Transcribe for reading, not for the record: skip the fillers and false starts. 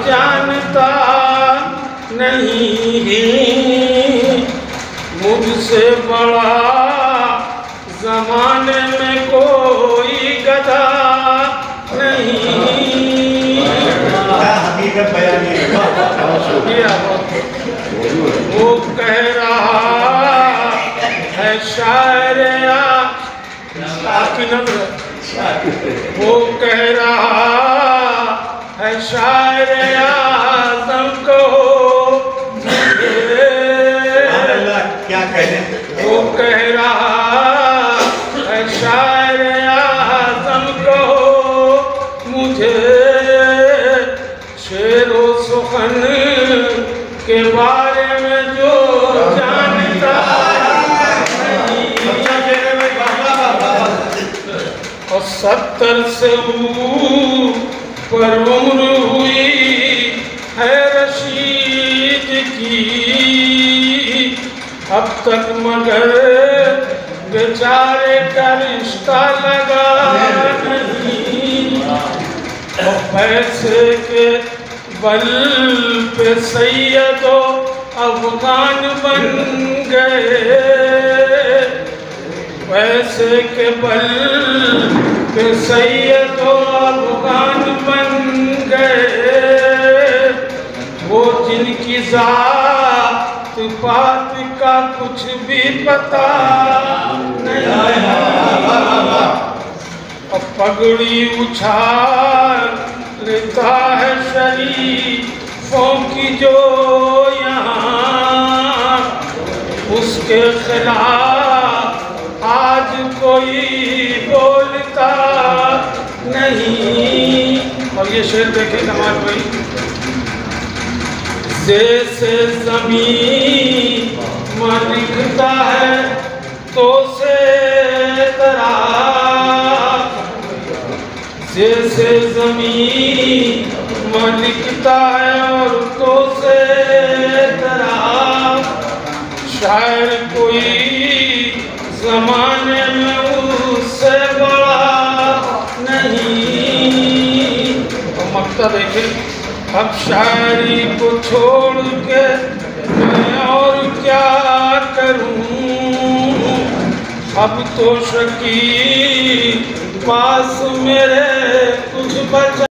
जानता नहीं मुझसे बड़ा जमाने में कोई गधा नहीं। वो कह रहा है शायर वो कह रहा है शायर आज़म को क्या कहे। वो कह रहा है शायर आज़म को मुझे शेरो सुखन के बारे में जो जानता और 70 से पर उम्र हुई है रशीद की अब तक मगर बेचारे का रिश्ता लगा नहीं। और पैसे के बल पे सैयदो अफगान बन गए पैसे के बल पे सैयदो अफगान बन गए वो जिनकी जात पात का कुछ भी पता नहीं। और पगड़ी उछाल लेता है शरीफों की जो यहाँ उसके खिलाफ आज कोई बोलता नहीं। और ये शेर देखें कमाल भाई जैसे ज़मीन में दिखता है तो से दराज जैसे ज़मीन में दिखता है और तो से दराज शायर कोई ज़माने में उससे बड़ा नहीं। तो मक्ता देखें अब शायरी को छोड़ के मैं और क्या करूं अब तो शकील पास मेरे कुछ बचा